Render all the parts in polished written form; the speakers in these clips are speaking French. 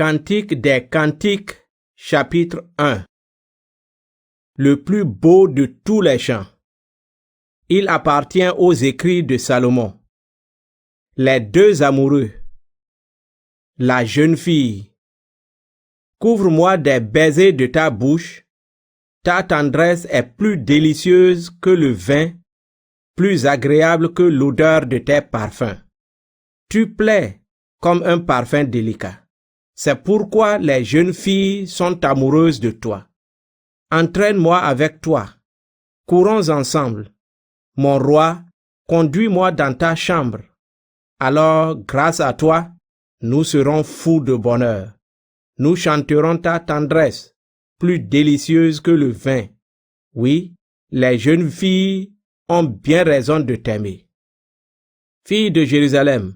Cantique des Cantiques, chapitre 1. Le plus beau de tous les chants. Il appartient aux écrits de Salomon. Les deux amoureux. La jeune fille. Couvre-moi des baisers de ta bouche. Ta tendresse est plus délicieuse que le vin, plus agréable que l'odeur de tes parfums. Tu plais comme un parfum délicat. C'est pourquoi les jeunes filles sont amoureuses de toi. Entraîne-moi avec toi. Courons ensemble. Mon roi, conduis-moi dans ta chambre. Alors, grâce à toi, nous serons fous de bonheur. Nous chanterons ta tendresse, plus délicieuse que le vin. Oui, les jeunes filles ont bien raison de t'aimer. Fille de Jérusalem,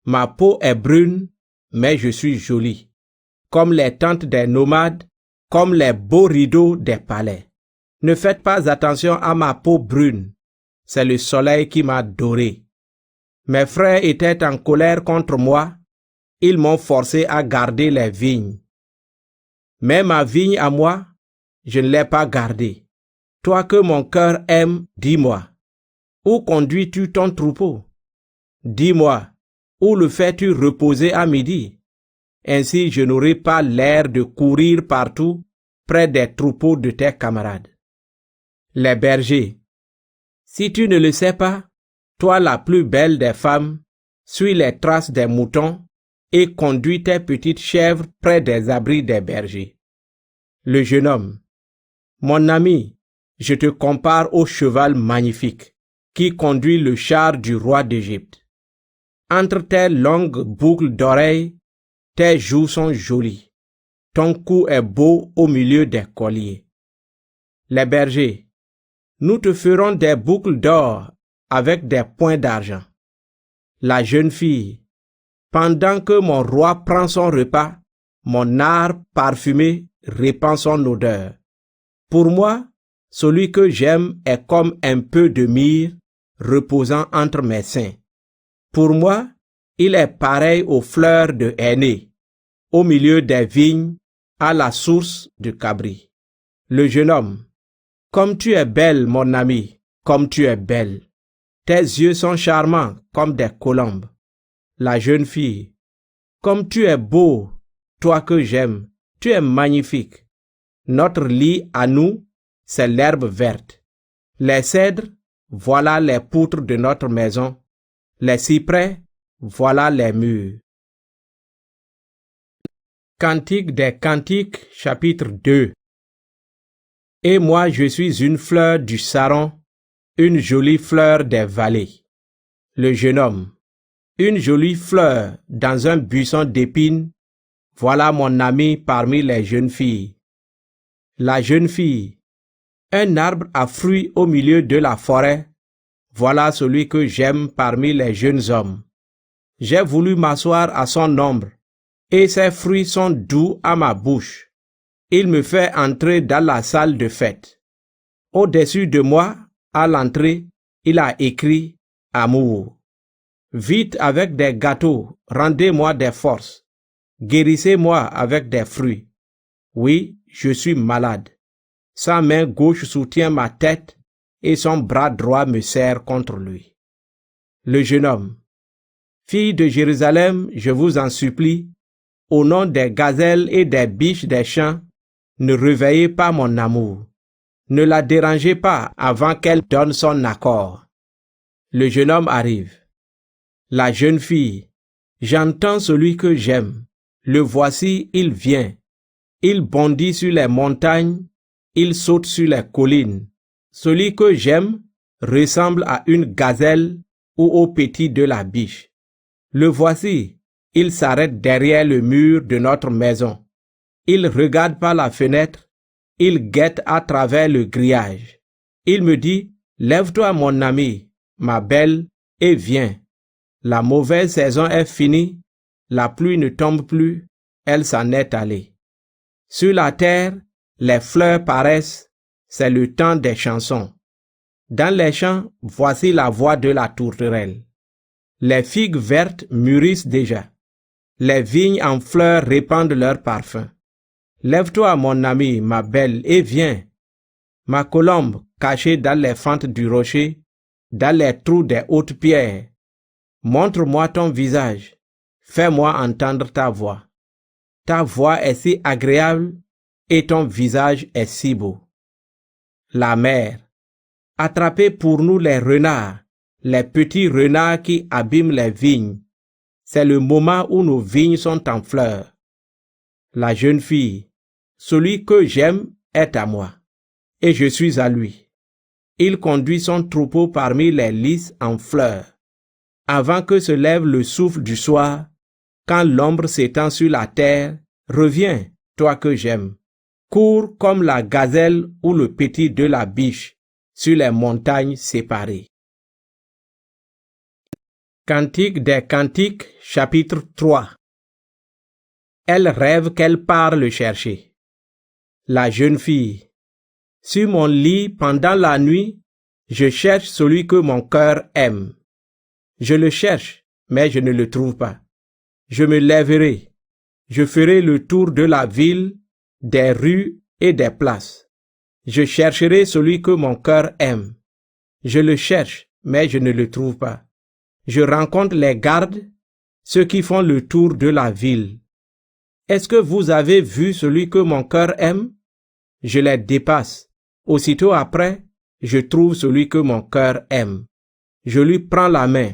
ma peau est brune, mais je suis jolie. Comme les tentes des nomades, comme les beaux rideaux des palais. Ne faites pas attention à ma peau brune. C'est le soleil qui m'a doré. Mes frères étaient en colère contre moi. Ils m'ont forcé à garder les vignes. Mais ma vigne à moi, je ne l'ai pas gardée. Toi que mon cœur aime, dis-moi, où conduis-tu ton troupeau? Dis-moi, où le fais-tu reposer à midi? Ainsi je n'aurai pas l'air de courir partout près des troupeaux de tes camarades. Les bergers. Si tu ne le sais pas, toi la plus belle des femmes, suis les traces des moutons et conduis tes petites chèvres près des abris des bergers. Le jeune homme. Mon ami, je te compare au cheval magnifique qui conduit le char du roi d'Égypte. Entre tes longues boucles d'oreilles, tes joues sont jolies. Ton cou est beau au milieu des colliers. Les bergers. Nous te ferons des boucles d'or avec des points d'argent. La jeune fille. Pendant que mon roi prend son repas, mon arbre parfumé répand son odeur. Pour moi, celui que j'aime est comme un peu de myrrhe reposant entre mes seins. Pour moi, il est pareil aux fleurs de henné, au milieu des vignes, à la source du Cabri. Le jeune homme. Comme tu es belle, mon ami, comme tu es belle. Tes yeux sont charmants comme des colombes. La jeune fille. Comme tu es beau, toi que j'aime, tu es magnifique. Notre lit à nous, c'est l'herbe verte. Les cèdres, voilà les poutres de notre maison. Les cyprès, voilà les murs. Cantique des Cantiques, chapitre 2. Et moi je suis une fleur du Saron, une jolie fleur des vallées. Le jeune homme. Une jolie fleur dans un buisson d'épines, voilà mon ami parmi les jeunes filles. La jeune fille. Un arbre à fruits au milieu de la forêt, voilà celui que j'aime parmi les jeunes hommes. J'ai voulu m'asseoir à son ombre, et ses fruits sont doux à ma bouche. Il me fait entrer dans la salle de fête. Au-dessus de moi, à l'entrée, il a écrit « Amour ». Vite avec des gâteaux, rendez-moi des forces. Guérissez-moi avec des fruits. Oui, je suis malade. Sa main gauche soutient ma tête et son bras droit me serre contre lui. Le jeune homme. Fille de Jérusalem, je vous en supplie, au nom des gazelles et des biches des champs, ne réveillez pas mon amour. Ne la dérangez pas avant qu'elle donne son accord. Le jeune homme arrive. La jeune fille. J'entends celui que j'aime. Le voici, il vient. Il bondit sur les montagnes, il saute sur les collines. Celui que j'aime ressemble à une gazelle ou au petit de la biche. Le voici, il s'arrête derrière le mur de notre maison. Il regarde par la fenêtre, il guette à travers le grillage. Il me dit, lève-toi mon ami, ma belle, et viens. La mauvaise saison est finie, la pluie ne tombe plus, elle s'en est allée. Sur la terre, les fleurs paraissent, c'est le temps des chansons. Dans les champs, voici la voix de la tourterelle. Les figues vertes mûrissent déjà. Les vignes en fleurs répandent leur parfum. Lève-toi, mon ami, ma belle, et viens. Ma colombe, cachée dans les fentes du rocher, dans les trous des hautes pierres, montre-moi ton visage, fais-moi entendre ta voix. Ta voix est si agréable et ton visage est si beau. La mer, attrapez pour nous les renards, les petits renards qui abîment les vignes. C'est le moment où nos vignes sont en fleurs. La jeune fille, celui que j'aime est à moi, et je suis à lui. Il conduit son troupeau parmi les lys en fleurs. Avant que se lève le souffle du soir, quand l'ombre s'étend sur la terre, reviens, toi que j'aime. Cours comme la gazelle ou le petit de la biche sur les montagnes séparées. Cantique des Cantiques, chapitre 3. Elle rêve qu'elle part le chercher. La jeune fille. Sur mon lit pendant la nuit, je cherche celui que mon cœur aime. Je le cherche, mais je ne le trouve pas. Je me lèverai. Je ferai le tour de la ville, des rues et des places. Je chercherai celui que mon cœur aime. Je le cherche, mais je ne le trouve pas. Je rencontre les gardes, ceux qui font le tour de la ville. Est-ce que vous avez vu celui que mon cœur aime? Je les dépasse. Aussitôt après, je trouve celui que mon cœur aime. Je lui prends la main.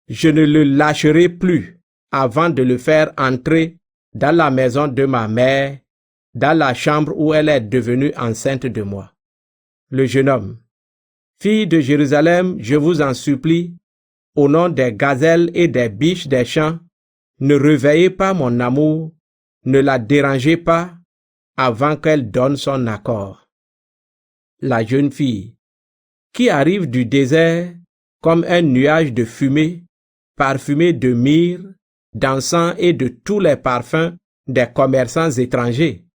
Je ne le lâcherai plus avant de le faire entrer dans la maison de ma mère, dans la chambre où elle est devenue enceinte de moi. Le jeune homme. Fille de Jérusalem, je vous en supplie, au nom des gazelles et des biches des champs, ne réveillez pas mon amour, ne la dérangez pas avant qu'elle donne son accord. La jeune fille, qui arrive du désert comme un nuage de fumée, parfumé de myrrhe, d'encens et de tous les parfums des commerçants étrangers.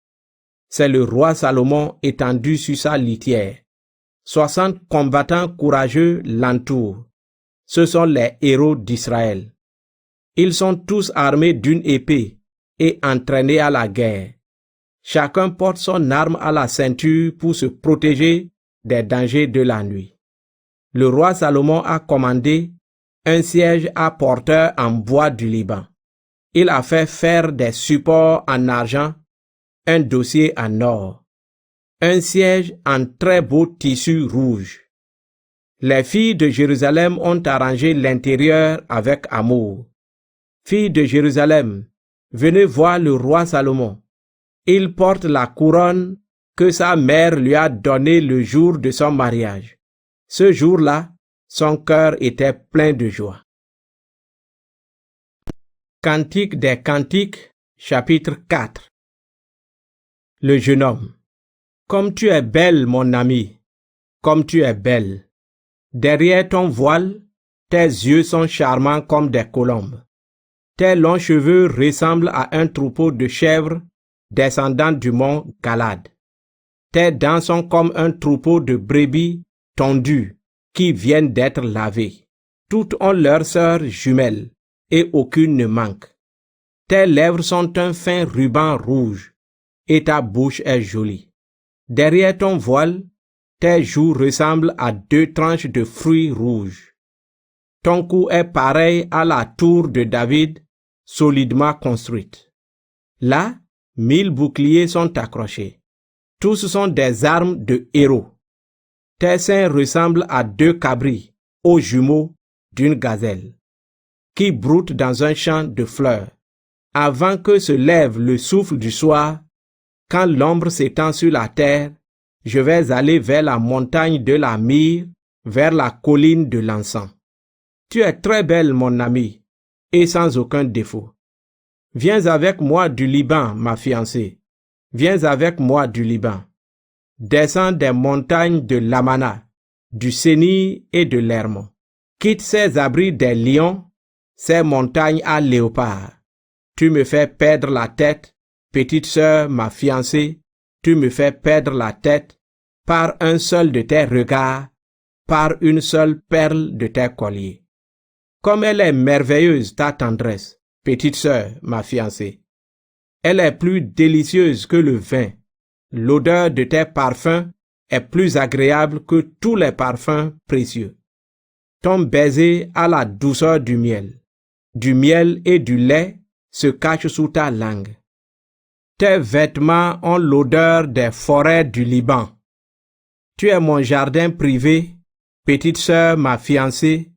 C'est le roi Salomon étendu sur sa litière. 60 combattants courageux l'entourent. Ce sont les héros d'Israël. Ils sont tous armés d'une épée et entraînés à la guerre. Chacun porte son arme à la ceinture pour se protéger des dangers de la nuit. Le roi Salomon a commandé un siège à porteur en bois du Liban. Il a fait faire des supports en argent, un dossier en or, un siège en très beau tissu rouge. Les filles de Jérusalem ont arrangé l'intérieur avec amour. Filles de Jérusalem, venez voir le roi Salomon. Il porte la couronne que sa mère lui a donnée le jour de son mariage. Ce jour-là, son cœur était plein de joie. Cantique des Cantiques, chapitre 4. Le jeune homme. Comme tu es belle, mon ami, comme tu es belle. Derrière ton voile, tes yeux sont charmants comme des colombes. Tes longs cheveux ressemblent à un troupeau de chèvres descendant du mont Galad. Tes dents sont comme un troupeau de brebis tondues qui viennent d'être lavées. Toutes ont leurs sœurs jumelles et aucune ne manque. Tes lèvres sont un fin ruban rouge et ta bouche est jolie. Derrière ton voile, tes joues ressemblent à 2 tranches de fruits rouges. Ton cou est pareil à la tour de David, solidement construite. Là, 1000 boucliers sont accrochés. Tous sont des armes de héros. Tes seins ressemblent à 2 cabris, aux jumeaux d'une gazelle, qui broutent dans un champ de fleurs. Avant que se lève le souffle du soir, quand l'ombre s'étend sur la terre, je vais aller vers la montagne de la myrrhe, vers la colline de l'encens. Tu es très belle, mon ami, et sans aucun défaut. Viens avec moi du Liban, ma fiancée. Viens avec moi du Liban. Descends des montagnes de l'Amana, du Sénir et de l'Hermon. Quitte ces abris des lions, ces montagnes à léopards. Tu me fais perdre la tête, petite sœur, ma fiancée, tu me fais perdre la tête par un seul de tes regards, par une seule perle de tes colliers. Comme elle est merveilleuse ta tendresse, petite sœur, ma fiancée. Elle est plus délicieuse que le vin. L'odeur de tes parfums est plus agréable que tous les parfums précieux. Ton baiser a la douceur du miel. Du miel et du lait se cachent sous ta langue. Tes vêtements ont l'odeur des forêts du Liban. Tu es mon jardin privé, petite sœur, ma fiancée,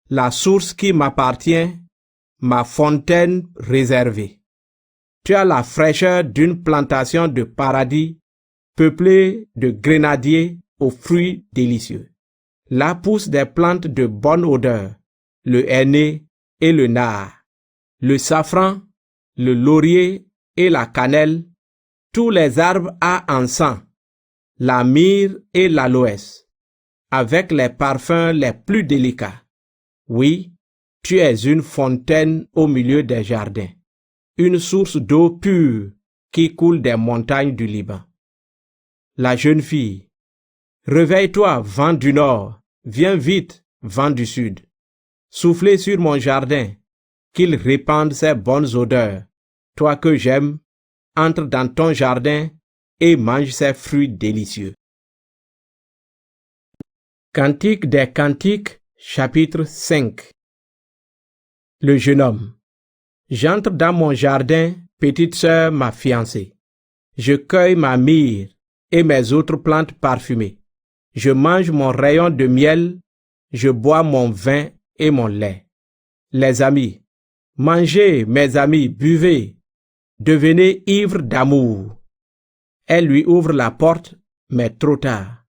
la source qui m'appartient, ma fontaine réservée. Tu as la fraîcheur d'une plantation de paradis, peuplée de grenadiers aux fruits délicieux. Là poussent des plantes de bonne odeur, le henné et le nard, le safran, le laurier et la cannelle, tous les arbres à encens, la myrrhe et l'aloès, avec les parfums les plus délicats. Oui, tu es une fontaine au milieu des jardins, une source d'eau pure qui coule des montagnes du Liban. La jeune fille, réveille-toi, vent du nord, viens vite, vent du sud. Soufflez sur mon jardin, qu'il répande ses bonnes odeurs. Toi que j'aime, entre dans ton jardin et mange ses fruits délicieux. Cantique des Cantiques, chapitre 5. Le jeune homme. J'entre dans mon jardin, petite sœur, ma fiancée. Je cueille ma myrrhe et mes autres plantes parfumées. Je mange mon rayon de miel, je bois mon vin et mon lait. Les amis, mangez, mes amis, buvez, devenez ivres d'amour. Elle lui ouvre la porte, mais trop tard.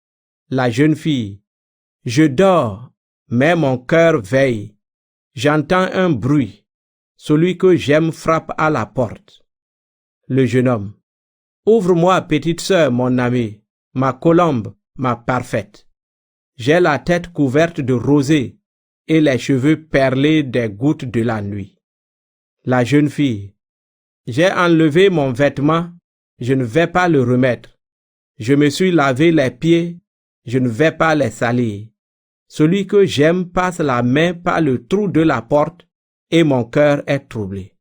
La jeune fille, je dors, mais mon cœur veille. J'entends un bruit. Celui que j'aime frappe à la porte. Le jeune homme, ouvre-moi, petite sœur, mon amie, ma colombe, ma parfaite. J'ai la tête couverte de rosée et les cheveux perlés des gouttes de la nuit. La jeune fille, j'ai enlevé mon vêtement, je ne vais pas le remettre. Je me suis lavé les pieds, je ne vais pas les salir. Celui que j'aime passe la main par le trou de la porte et mon cœur est troublé.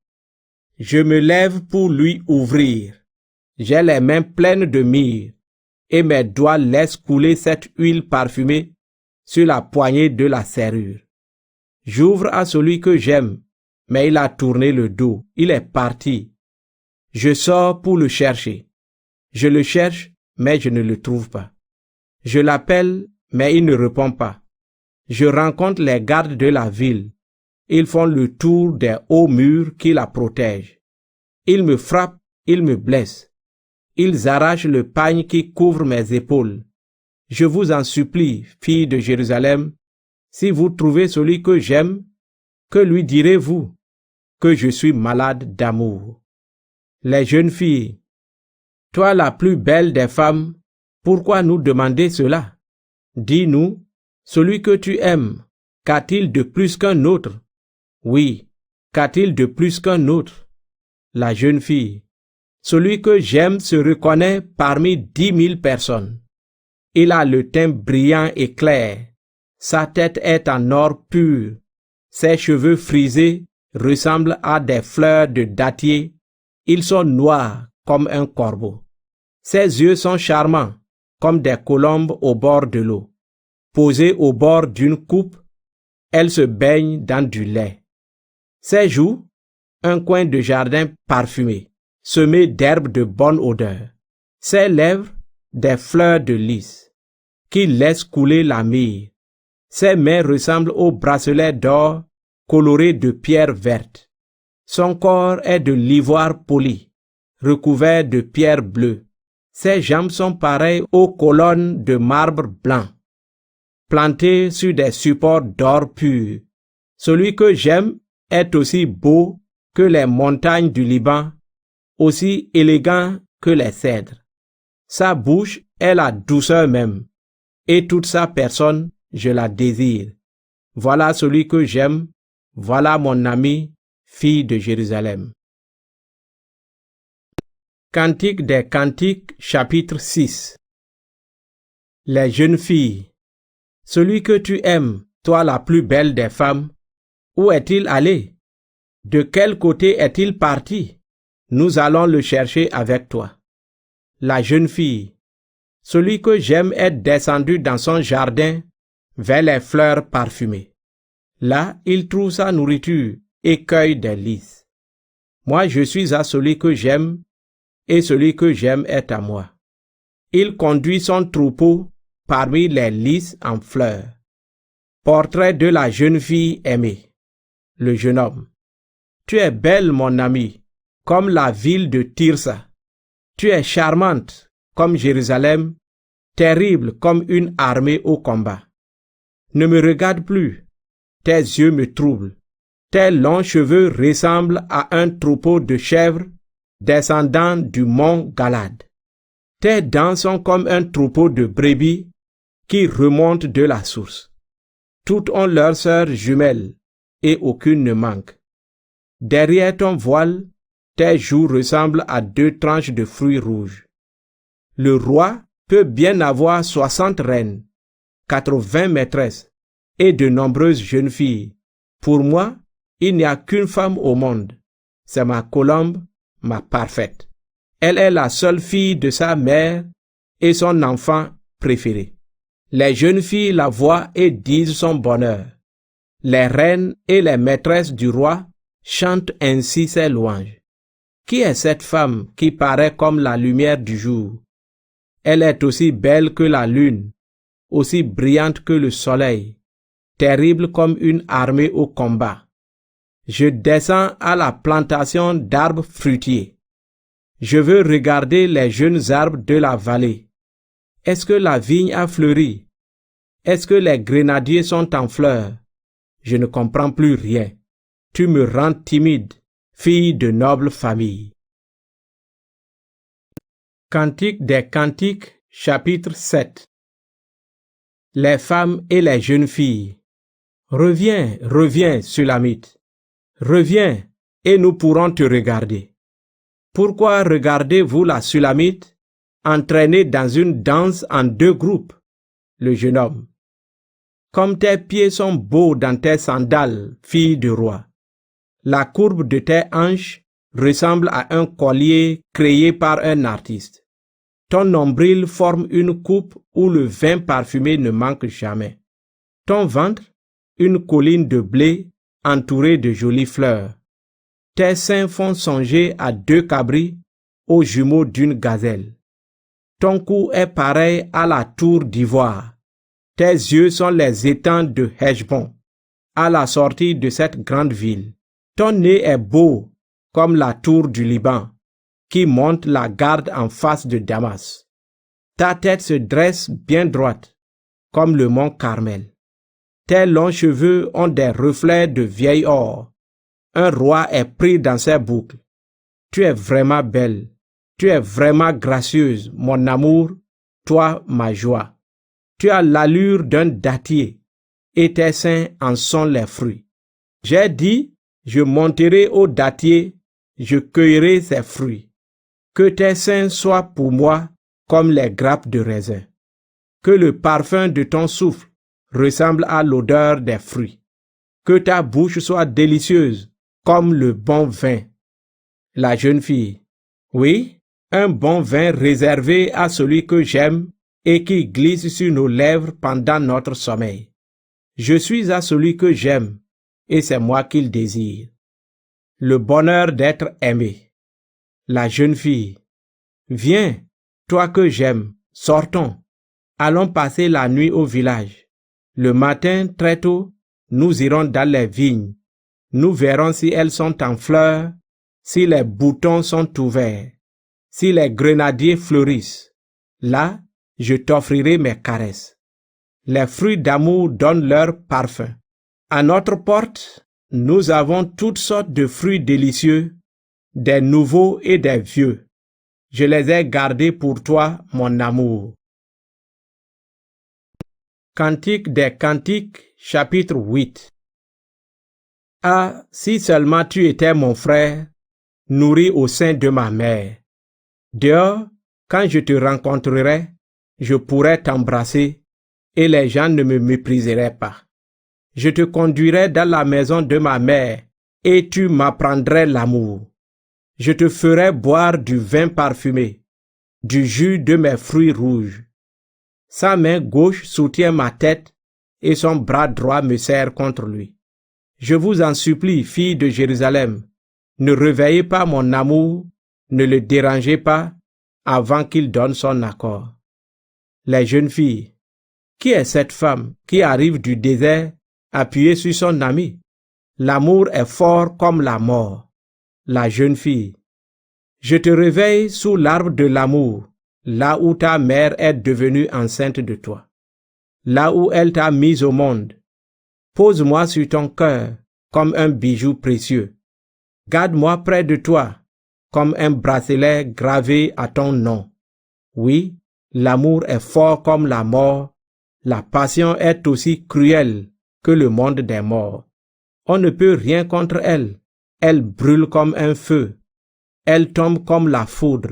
Je me lève pour lui ouvrir. J'ai les mains pleines de myrrhe et mes doigts laissent couler cette huile parfumée sur la poignée de la serrure. J'ouvre à celui que j'aime, mais il a tourné le dos, il est parti. Je sors pour le chercher. Je le cherche, mais je ne le trouve pas. Je l'appelle, mais il ne répond pas. Je rencontre les gardes de la ville. Ils font le tour des hauts murs qui la protègent. Ils me frappent, ils me blessent. Ils arrachent le pagne qui couvre mes épaules. Je vous en supplie, filles de Jérusalem, si vous trouvez celui que j'aime, que lui direz-vous? Que je suis malade d'amour. Les jeunes filles, toi la plus belle des femmes, pourquoi nous demander cela? Dis-nous, celui que tu aimes, qu'a-t-il de plus qu'un autre? Oui, qu'a-t-il de plus qu'un autre? La jeune fille, celui que j'aime se reconnaît parmi 10 000 personnes. Il a le teint brillant et clair. Sa tête est en or pur. Ses cheveux frisés ressemblent à des fleurs de dattier. Ils sont noirs comme un corbeau. Ses yeux sont charmants comme des colombes au bord de l'eau. Posée au bord d'une coupe, elle se baigne dans du lait. Ses joues, un coin de jardin parfumé, semé d'herbes de bonne odeur. Ses lèvres, des fleurs de lys, qui laissent couler la myrrhe. Ses mains ressemblent aux bracelets d'or colorés de pierres vertes. Son corps est de l'ivoire poli, recouvert de pierres bleues. Ses jambes sont pareilles aux colonnes de marbre blanc, plantées sur des supports d'or pur. Celui que j'aime est aussi beau que les montagnes du Liban, aussi élégant que les cèdres. Sa bouche est la douceur même, et toute sa personne, je la désire. Voilà celui que j'aime, voilà mon ami, fille de Jérusalem. Cantique des Cantiques, chapitre 6. Les jeunes filles, celui que tu aimes, toi la plus belle des femmes, où est-il allé? De quel côté est-il parti? Nous allons le chercher avec toi. La jeune fille. Celui que j'aime est descendu dans son jardin vers les fleurs parfumées. Là, il trouve sa nourriture et cueille des lys. Moi, je suis à celui que j'aime, et celui que j'aime est à moi. Il conduit son troupeau parmi les lys en fleurs. Portrait de la jeune fille aimée. Le jeune homme. Tu es belle, mon ami, comme la ville de Tirsa. Tu es charmante comme Jérusalem, terrible comme une armée au combat. Ne me regarde plus, tes yeux me troublent. Tes longs cheveux ressemblent à un troupeau de chèvres descendant du mont Galad. Tes dents sont comme un troupeau de brebis qui remontent de la source. Toutes ont leurs sœurs jumelles et aucune ne manque. Derrière ton voile, tes joues ressemblent à 2 tranches de fruits rouges. Le roi peut bien avoir 60 reines, 80 maîtresses et de nombreuses jeunes filles. Pour moi, il n'y a qu'une femme au monde. C'est ma colombe, ma parfaite. Elle est la seule fille de sa mère et son enfant préféré. Les jeunes filles la voient et disent son bonheur. Les reines et les maîtresses du roi chantent ainsi ses louanges. Qui est cette femme qui paraît comme la lumière du jour? Elle est aussi belle que la lune, aussi brillante que le soleil, terrible comme une armée au combat. Je descends à la plantation d'arbres fruitiers. Je veux regarder les jeunes arbres de la vallée. Est-ce que la vigne a fleuri? Est-ce que les grenadiers sont en fleurs? Je ne comprends plus rien. Tu me rends timide, fille de noble famille. Cantique des Cantiques, chapitre 7. Les femmes et les jeunes filles. Reviens, reviens, Sulamite. Reviens, et nous pourrons te regarder. Pourquoi regardez-vous la Sulamite, entraînée dans une danse en 2 groupes? Le jeune homme. Comme tes pieds sont beaux dans tes sandales, fille de roi. La courbe de tes hanches ressemble à un collier créé par un artiste. Ton nombril forme une coupe où le vin parfumé ne manque jamais. Ton ventre, une colline de blé entourée de jolies fleurs. Tes seins font songer à 2 cabris, aux jumeaux d'une gazelle. Ton cou est pareil à la tour d'ivoire. Tes yeux sont les étangs de Heshbon, à la sortie de cette grande ville. Ton nez est beau comme la tour du Liban, qui monte la garde en face de Damas. Ta tête se dresse bien droite, comme le mont Carmel. Tes longs cheveux ont des reflets de vieil or. Un roi est pris dans ses boucles. Tu es vraiment belle, tu es vraiment gracieuse, mon amour, toi ma joie. Tu as l'allure d'un dattier, et tes seins en sont les fruits. J'ai dit, je monterai au dattier, je cueillerai ses fruits. Que tes seins soient pour moi comme les grappes de raisin. Que le parfum de ton souffle ressemble à l'odeur des fruits. Que ta bouche soit délicieuse comme le bon vin. La jeune fille. Oui, un bon vin réservé à celui que j'aime et qui glisse sur nos lèvres pendant notre sommeil. Je suis à celui que j'aime, et c'est moi qu'il désire. Le bonheur d'être aimé. La jeune fille. Viens, toi que j'aime, sortons. Allons passer la nuit au village. Le matin, très tôt, nous irons dans les vignes. Nous verrons si elles sont en fleurs, si les boutons sont ouverts, si les grenadiers fleurissent. Là, je t'offrirai mes caresses. Les fruits d'amour donnent leur parfum. À notre porte, nous avons toutes sortes de fruits délicieux, des nouveaux et des vieux. Je les ai gardés pour toi, mon amour. Cantique des Cantiques, chapitre 8. Ah, si seulement tu étais mon frère, nourri au sein de ma mère. Dehors, quand je te rencontrerai, je pourrais t'embrasser et les gens ne me mépriseraient pas. Je te conduirai dans la maison de ma mère et tu m'apprendrais l'amour. Je te ferai boire du vin parfumé, du jus de mes fruits rouges. Sa main gauche soutient ma tête et son bras droit me serre contre lui. Je vous en supplie, filles de Jérusalem, ne réveillez pas mon amour, ne le dérangez pas avant qu'il donne son accord. Les jeunes filles, qui est cette femme qui arrive du désert appuyée sur son ami? L'amour est fort comme la mort. La jeune fille, je te réveille sous l'arbre de l'amour, là où ta mère est devenue enceinte de toi, là où elle t'a mise au monde. Pose-moi sur ton cœur comme un bijou précieux. Garde-moi près de toi comme un bracelet gravé à ton nom. Oui, l'amour est fort comme la mort. La passion est aussi cruelle que le monde des morts. On ne peut rien contre elle. Elle brûle comme un feu. Elle tombe comme la foudre.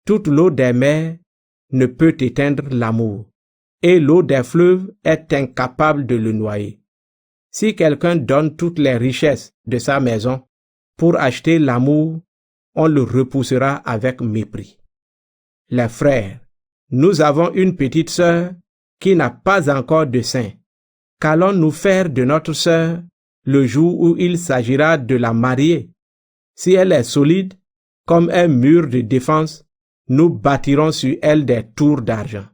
Toute l'eau des mers ne peut éteindre l'amour, et l'eau des fleuves est incapable de le noyer. Si quelqu'un donne toutes les richesses de sa maison pour acheter l'amour, on le repoussera avec mépris. Les frères, nous avons une petite sœur qui n'a pas encore de sein. Qu'allons-nous faire de notre sœur le jour où il s'agira de la marier? Si elle est solide, comme un mur de défense, nous bâtirons sur elle des tours d'argent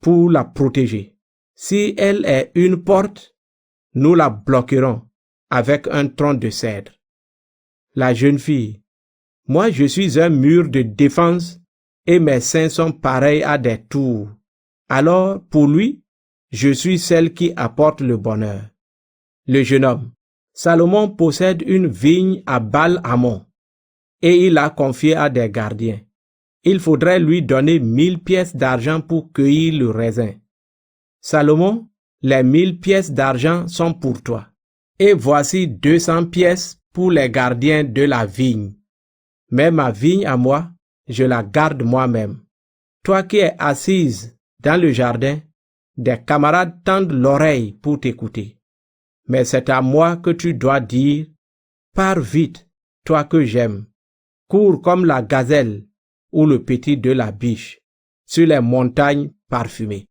pour la protéger. Si elle est une porte, nous la bloquerons avec un tronc de cèdre. La jeune fille, moi je suis un mur de défense et mes seins sont pareils à des tours. Alors, pour lui, je suis celle qui apporte le bonheur. Le jeune homme, Salomon possède une vigne à Baal-Hamon et il l'a confiée à des gardiens. Il faudrait lui donner 1000 pièces d'argent pour cueillir le raisin. Salomon, les 1000 pièces d'argent sont pour toi. Et voici 200 pièces pour les gardiens de la vigne. Mais ma vigne à moi, je la garde moi-même. Toi qui es assise dans le jardin, des camarades tendent l'oreille pour t'écouter. Mais c'est à moi que tu dois dire, pars vite, toi que j'aime. Cours comme la gazelle ou le petit de la biche sur les montagnes parfumées.